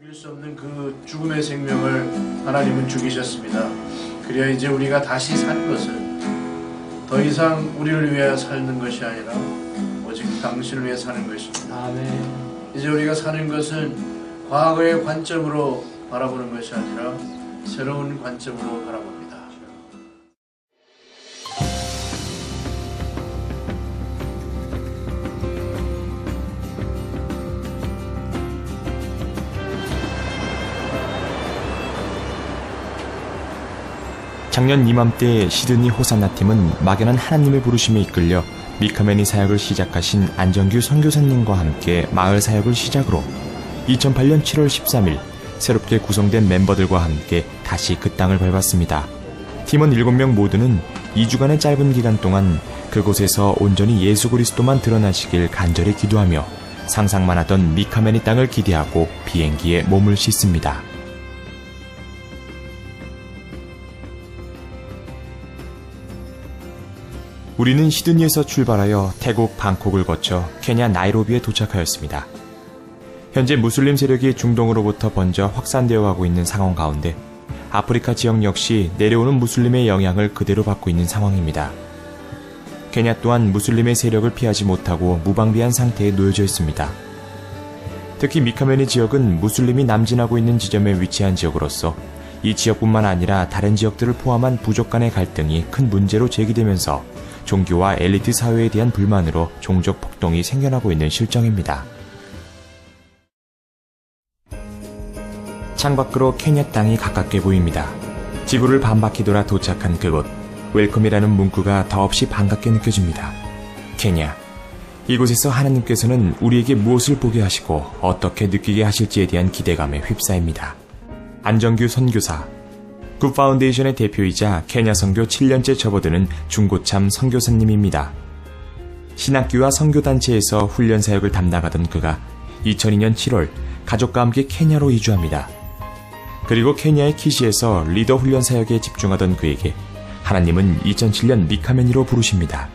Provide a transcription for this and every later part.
죽일 수 없는 그 죽음의 생명을 하나님은 죽이셨습니다. 그래야 이제 우리가 다시 사는 것은 더 이상 우리를 위해 사는 것이 아니라 오직 당신을 위해 사는 것입니다. 아멘. 이제 우리가 사는 것은 과거의 관점으로 바라보는 것이 아니라 새로운 관점으로 바라봅니다. 작년 이맘때 시드니 호산나 팀은 막연한 하나님의 부르심에 이끌려 미카메니 사역을 시작하신 안정규 선교사님과 함께 마을 사역을 시작으로 2008년 7월 13일 새롭게 구성된 멤버들과 함께 다시 그 땅을 밟았습니다. 팀원 7명 모두는 2주간의 짧은 기간 동안 그곳에서 온전히 예수 그리스도만 드러나시길 간절히 기도하며 상상만 하던 미카메니 땅을 기대하고 비행기에 몸을 싣습니다. 우리는 시드니에서 출발하여 태국 방콕을 거쳐 케냐 나이로비에 도착하였습니다. 현재 무슬림 세력이 중동으로부터 번져 확산되어 가고 있는 상황 가운데 아프리카 지역 역시 내려오는 무슬림의 영향을 그대로 받고 있는 상황입니다. 케냐 또한 무슬림의 세력을 피하지 못하고 무방비한 상태에 놓여져 있습니다. 특히 미카메니 지역은 무슬림이 남진하고 있는 지점에 위치한 지역으로서 이 지역뿐만 아니라 다른 지역들을 포함한 부족 간의 갈등이 큰 문제로 제기되면서 종교와 엘리트 사회에 대한 불만으로 종족 폭동이 생겨나고 있는 실정입니다. 창밖으로 케냐 땅이 가깝게 보입니다. 지구를 반바퀴 돌아 도착한 그곳, 웰컴이라는 문구가 더없이 반갑게 느껴집니다. 케냐, 이곳에서 하나님께서는 우리에게 무엇을 보게 하시고 어떻게 느끼게 하실지에 대한 기대감에 휩싸입니다. 안정규 선교사, 굿 파운데이션의 대표이자 케냐 선교 7년째 접어드는 중고참 선교사님입니다. 신학교와 선교단체에서 훈련 사역을 담당하던 그가 2002년 7월 가족과 함께 케냐로 이주합니다. 그리고 케냐의 키시에서 리더 훈련 사역에 집중하던 그에게 하나님은 2007년 미카메니로 부르십니다.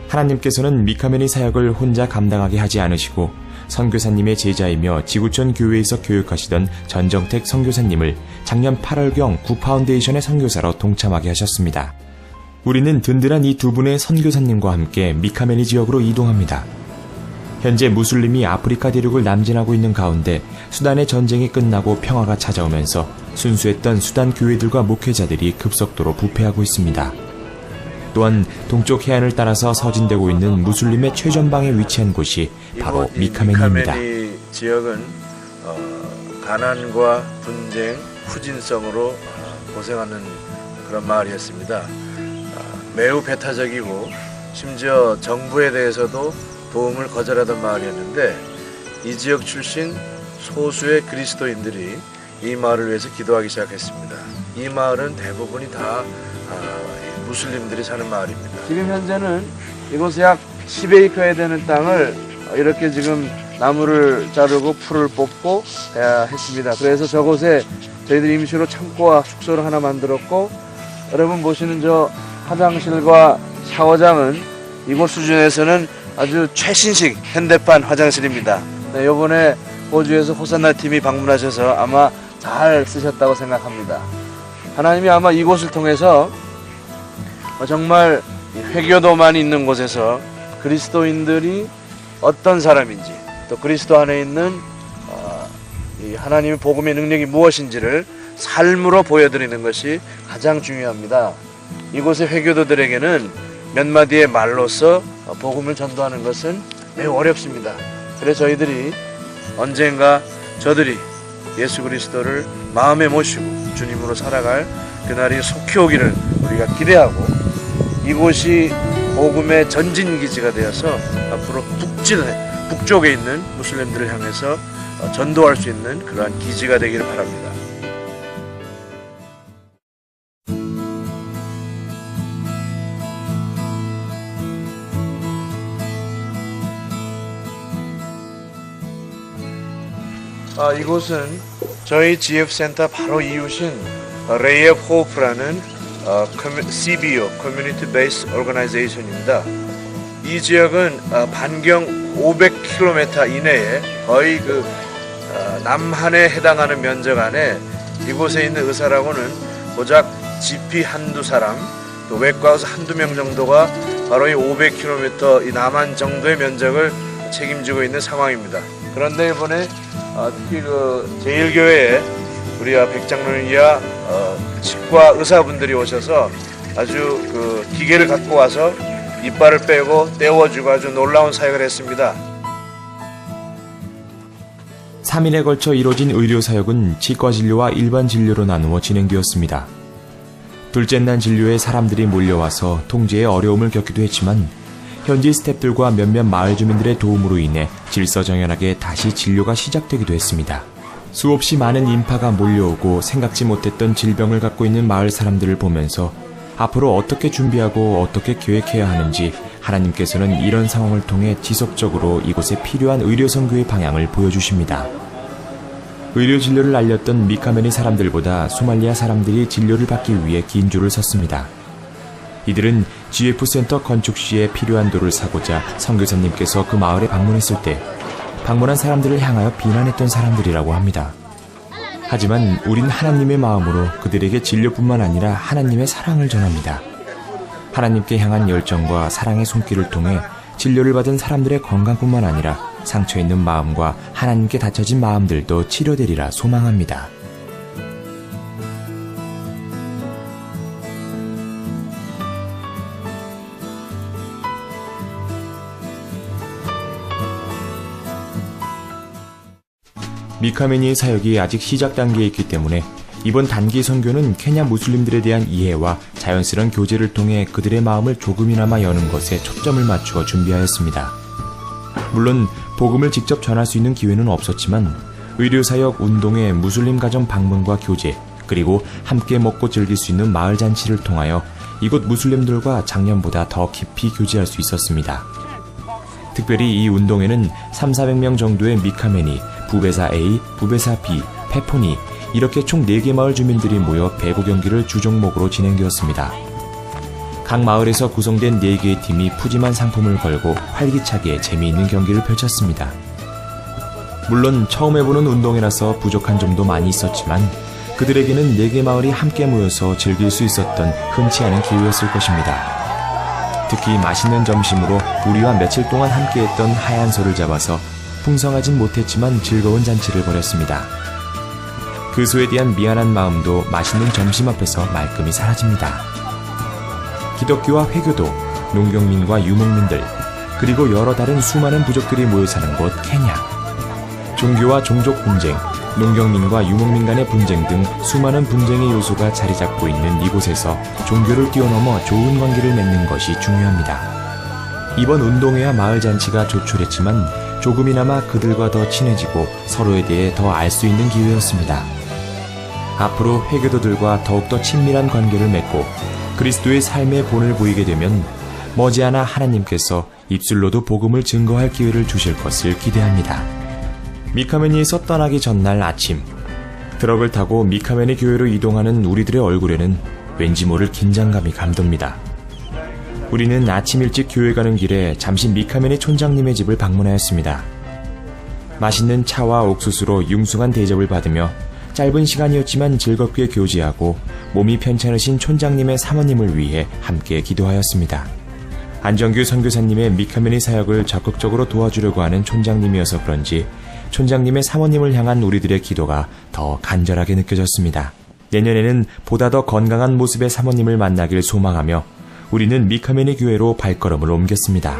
하나님께서는 미카메니 사역을 혼자 감당하게 하지 않으시고 선교사님의 제자이며 지구촌 교회에서 교육하시던 전정택 선교사님을 작년 8월경 구 파운데이션의 선교사로 동참하게 하셨습니다. 우리는 든든한 이 두 분의 선교사님과 함께 미카메니 지역으로 이동합니다. 현재 무슬림이 아프리카 대륙을 남진하고 있는 가운데 수단의 전쟁이 끝나고 평화가 찾아오면서 순수했던 수단 교회들과 목회자들이 급속도로 부패하고 있습니다. 또한 동쪽 해안을 따라서 서진되고 있는 무슬림의 최전방에 위치한 곳이 바로 미카메니입니다. 미카메니 지역은 가난과 분쟁, 후진성으로 고생하는 그런 마을이었습니다. 매우 배타적이고 심지어 정부에 대해서도 도움을 거절하던 마을이었는데 이 지역 출신 소수의 그리스도인들이 이 마을을 위해서 기도하기 시작했습니다. 이 마을은 대부분이 다 무슬림들이 사는 마을입니다. 지금 현재는 이곳에 약 10에이커에 되는 땅을 이렇게 지금 나무를 자르고 풀을 뽑고 했습니다. 그래서 저곳에 저희들이 임시로 창고와 숙소를 하나 만들었고, 여러분 보시는 저 화장실과 샤워장은 이곳 수준에서는 아주 최신식 현대판 화장실입니다. 네, 이번에 호주에서 호산나 팀이 방문하셔서 아마 잘 쓰셨다고 생각합니다. 하나님이 아마 이곳을 통해서 정말 회교도만 있는 곳에서 그리스도인들이 어떤 사람인지, 또 그리스도 안에 있는 이 하나님의 복음의 능력이 무엇인지를 삶으로 보여드리는 것이 가장 중요합니다. 이곳의 회교도들에게는 몇 마디의 말로서 복음을 전도하는 것은 매우 어렵습니다. 그래서 저희들이 언젠가 저들이 예수 그리스도를 마음에 모시고 주님으로 살아갈 그날이 속히 오기를 우리가 기대하고, 이곳이 복음의 전진기지가 되어서 앞으로 북쪽에 있는 무슬림들을 향해서 전도할 수 있는 그러한 기지가 되기를 바랍니다. 이곳은 저희 GF센터 바로 이웃인 Ray of Hope라는 CBO, Community Based Organization입니다. 이 지역은 반경 500km 이내에 거의 남한에 해당하는 면적 안에 이곳에 있는 의사라고는 고작 GP 한두 사람, 또 외과 의사 한두 명 정도가 바로 이 500km 이 남한 정도의 면적을 책임지고 있는 상황입니다. 그런데 이번에 특히 그 제1교회에 우리와 백장로님이야 치과 의사분들이 오셔서 아주 그 기계를 갖고 와서 이빨을 빼고 떼어주고 아주 놀라운 사역을 했습니다. 3일에 걸쳐 이뤄진 의료사역은 치과 진료와 일반 진료로 나누어 진행되었습니다. 둘째 날 진료에 사람들이 몰려와서 통제에 어려움을 겪기도 했지만 현지 스태프들과 몇몇 마을 주민들의 도움으로 인해 질서정연하게 다시 진료가 시작되기도 했습니다. 수없이 많은 인파가 몰려오고 생각지 못했던 질병을 갖고 있는 마을 사람들을 보면서 앞으로 어떻게 준비하고 어떻게 계획해야 하는지 하나님께서는 이런 상황을 통해 지속적으로 이곳에 필요한 의료선교의 방향을 보여주십니다. 의료 진료를 알렸던 미카메니 사람들보다 소말리아 사람들이 진료를 받기 위해 긴 줄을 섰습니다. 이들은 GF센터 건축 시에 필요한 돌을 사고자 선교사님께서 그 마을에 방문했을 때 방문한 사람들을 향하여 비난했던 사람들이라고 합니다. 하지만 우린 하나님의 마음으로 그들에게 진료뿐만 아니라 하나님의 사랑을 전합니다. 하나님께 향한 열정과 사랑의 손길을 통해 진료를 받은 사람들의 건강뿐만 아니라 상처있는 마음과 하나님께 닫혀진 마음들도 치료되리라 소망합니다. 미카메니의 사역이 아직 시작 단계에 있기 때문에 이번 단기 선교는 케냐 무슬림들에 대한 이해와 자연스러운 교제를 통해 그들의 마음을 조금이나마 여는 것에 초점을 맞추어 준비하였습니다. 물론 복음을 직접 전할 수 있는 기회는 없었지만 의료사역 운동회 무슬림 가정 방문과 교제, 그리고 함께 먹고 즐길 수 있는 마을 잔치를 통하여 이곳 무슬림들과 작년보다 더 깊이 교제할 수 있었습니다. 특별히 이 운동회는 300~400명 정도의 미카메니, 부베사 A, 부베사 B, 페포니 이렇게 총 4개 마을 주민들이 모여 배구 경기를 주종목으로 진행되었습니다. 각 마을에서 구성된 4개의 팀이 푸짐한 상품을 걸고 활기차게 재미있는 경기를 펼쳤습니다. 물론 처음 해보는 운동회라서 부족한 점도 많이 있었지만 그들에게는 4개 마을이 함께 모여서 즐길 수 있었던 흔치 않은 기회였을 것입니다. 특히 맛있는 점심으로 우리와 며칠 동안 함께했던 하얀 소를 잡아서 풍성하진 못했지만 즐거운 잔치를 벌였습니다. 그 소에 대한 미안한 마음도 맛있는 점심 앞에서 말끔히 사라집니다. 기독교와 회교도, 농경민과 유목민들, 그리고 여러 다른 수많은 부족들이 모여 사는 곳 케냐. 종교와 종족 분쟁, 농경민과 유목민 간의 분쟁 등 수많은 분쟁의 요소가 자리 잡고 있는 이곳에서 종교를 뛰어넘어 좋은 관계를 맺는 것이 중요합니다. 이번 운동회와 마을 잔치가 조촐했지만 조금이나마 그들과 더 친해지고 서로에 대해 더 알 수 있는 기회였습니다. 앞으로 회교도들과 더욱더 친밀한 관계를 맺고 그리스도의 삶의 본을 보이게 되면 머지않아 하나님께서 입술로도 복음을 증거할 기회를 주실 것을 기대합니다. 미카메니에서 떠나기 전날 아침, 트럭을 타고 미카메니 교회로 이동하는 우리들의 얼굴에는 왠지 모를 긴장감이 감돕니다. 우리는 아침 일찍 교회 가는 길에 잠시 미카메니 촌장님의 집을 방문하였습니다. 맛있는 차와 옥수수로 융숭한 대접을 받으며 짧은 시간이었지만 즐겁게 교제하고 몸이 편찮으신 촌장님의 사모님을 위해 함께 기도하였습니다. 안정규 선교사님의 미카메니 사역을 적극적으로 도와주려고 하는 촌장님이어서 그런지 촌장님의 사모님을 향한 우리들의 기도가 더 간절하게 느껴졌습니다. 내년에는 보다 더 건강한 모습의 사모님을 만나길 소망하며 우리는 미카메니 교회로 발걸음을 옮겼습니다.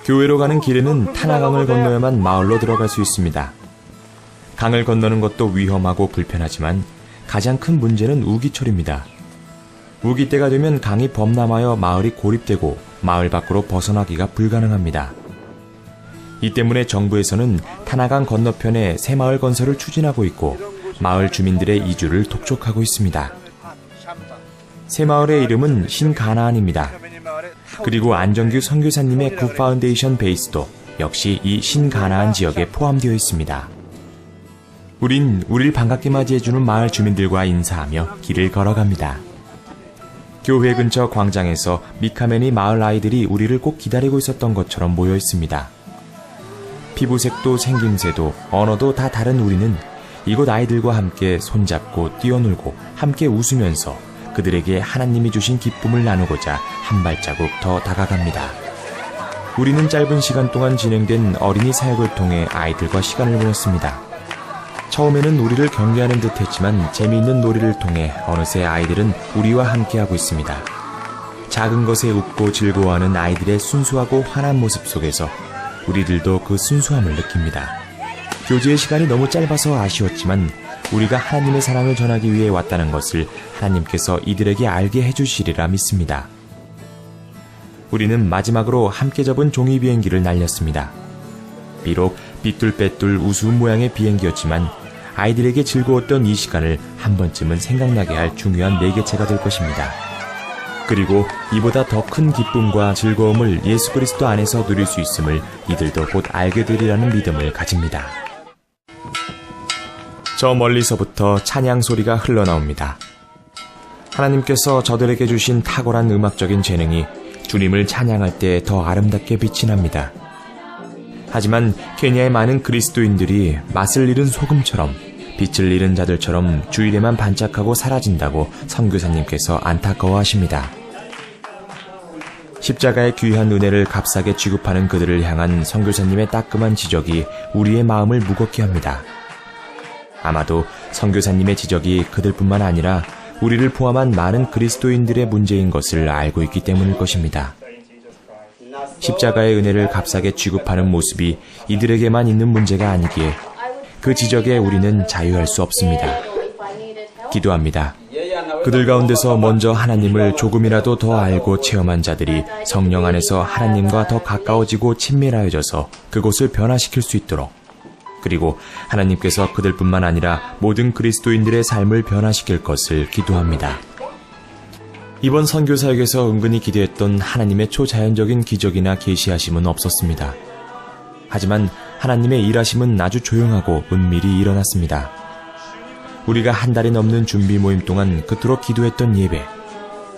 교회로 가는 길에는 타나강을 건너야만 마을로 들어갈 수 있습니다. 강을 건너는 것도 위험하고 불편하지만 가장 큰 문제는 우기철입니다. 우기 때가 되면 강이 범람하여 마을이 고립되고 마을 밖으로 벗어나기가 불가능합니다. 이 때문에 정부에서는 타나강 건너편에 새마을 건설을 추진하고 있고 마을 주민들의 이주를 독촉하고 있습니다. 새마을의 이름은 신가나안입니다. 그리고 안정규 선교사님의 굿파운데이션 베이스도 역시 이 신가나안 지역에 포함되어 있습니다. 우린 우리를 반갑게 맞이해주는 마을 주민들과 인사하며 길을 걸어갑니다. 교회 근처 광장에서 미카메니 마을 아이들이 우리를 꼭 기다리고 있었던 것처럼 모여 있습니다. 피부색도 생김새도 언어도 다 다른 우리는 이곳 아이들과 함께 손잡고 뛰어놀고 함께 웃으면서 그들에게 하나님이 주신 기쁨을 나누고자 한 발자국 더 다가갑니다. 우리는 짧은 시간 동안 진행된 어린이 사역을 통해 아이들과 시간을 보냈습니다. 처음에는 우리를 경계하는 듯 했지만 재미있는 놀이를 통해 어느새 아이들은 우리와 함께하고 있습니다. 작은 것에 웃고 즐거워하는 아이들의 순수하고 환한 모습 속에서 우리들도 그 순수함을 느낍니다. 교제의 시간이 너무 짧아서 아쉬웠지만 우리가 하나님의 사랑을 전하기 위해 왔다는 것을 하나님께서 이들에게 알게 해주시리라 믿습니다. 우리는 마지막으로 함께 접은 종이 비행기를 날렸습니다. 비록 삐뚤빼뚤 우스운 모양의 비행기였지만 아이들에게 즐거웠던 이 시간을 한 번쯤은 생각나게 할 중요한 매개체가 될 것입니다. 그리고 이보다 더 큰 기쁨과 즐거움을 예수 그리스도 안에서 누릴 수 있음을 이들도 곧 알게 되리라는 믿음을 가집니다. 저 멀리서부터 찬양 소리가 흘러나옵니다. 하나님께서 저들에게 주신 탁월한 음악적인 재능이 주님을 찬양할 때 더 아름답게 빛이 납니다. 하지만 케냐의 많은 그리스도인들이 맛을 잃은 소금처럼 빛을 잃은 자들처럼 주일에만 반짝하고 사라진다고 선교사님께서 안타까워하십니다. 십자가의 귀한 은혜를 값싸게 취급하는 그들을 향한 선교사님의 따끔한 지적이 우리의 마음을 무겁게 합니다. 아마도 선교사님의 지적이 그들뿐만 아니라 우리를 포함한 많은 그리스도인들의 문제인 것을 알고 있기 때문일 것입니다. 십자가의 은혜를 값싸게 취급하는 모습이 이들에게만 있는 문제가 아니기에 그 지적에 우리는 자유할 수 없습니다. 기도합니다. 그들 가운데서 먼저 하나님을 조금이라도 더 알고 체험한 자들이 성령 안에서 하나님과 더 가까워지고 친밀하여져서 그곳을 변화시킬 수 있도록, 그리고 하나님께서 그들뿐만 아니라 모든 그리스도인들의 삶을 변화시킬 것을 기도합니다. 이번 선교사역에서 은근히 기대했던 하나님의 초자연적인 기적이나 계시하심은 없었습니다. 하지만 하나님의 일하심은 아주 조용하고 은밀히 일어났습니다. 우리가 한 달이 넘는 준비 모임 동안 그토록 기도했던 예배,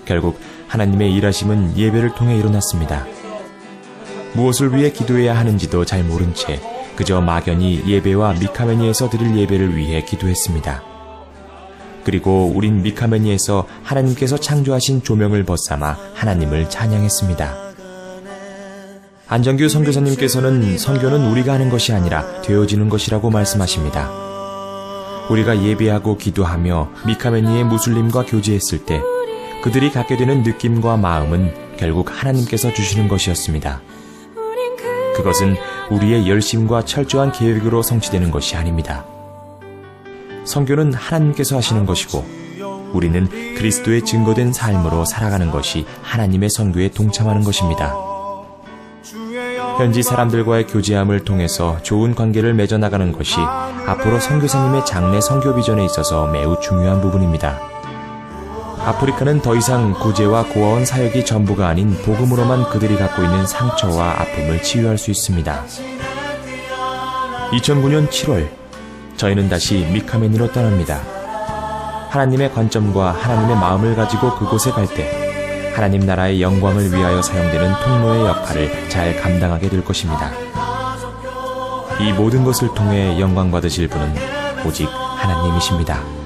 결국 하나님의 일하심은 예배를 통해 일어났습니다. 무엇을 위해 기도해야 하는지도 잘 모른 채 그저 막연히 예배와 미카메니에서 드릴 예배를 위해 기도했습니다. 그리고 우린 미카메니에서 하나님께서 창조하신 조명을 벗삼아 하나님을 찬양했습니다. 안정규 선교사님께서는 선교는 우리가 하는 것이 아니라 되어지는 것이라고 말씀하십니다. 우리가 예배하고 기도하며 미카메니의 무슬림과 교제했을 때 그들이 갖게 되는 느낌과 마음은 결국 하나님께서 주시는 것이었습니다. 그것은 우리의 열심과 철저한 계획으로 성취되는 것이 아닙니다. 선교는 하나님께서 하시는 것이고 우리는 그리스도의 증거된 삶으로 살아가는 것이 하나님의 선교에 동참하는 것입니다. 현지 사람들과의 교제함을 통해서 좋은 관계를 맺어나가는 것이 앞으로 선교사님의 장래 선교 비전에 있어서 매우 중요한 부분입니다. 아프리카는 더 이상 구제와 고아원 사역이 전부가 아닌 복음으로만 그들이 갖고 있는 상처와 아픔을 치유할 수 있습니다. 2009년 7월, 저희는 다시 미카메니로 떠납니다. 하나님의 관점과 하나님의 마음을 가지고 그곳에 갈 때 하나님 나라의 영광을 위하여 사용되는 통로의 역할을 잘 감당하게 될 것입니다. 이 모든 것을 통해 영광 받으실 분은 오직 하나님이십니다.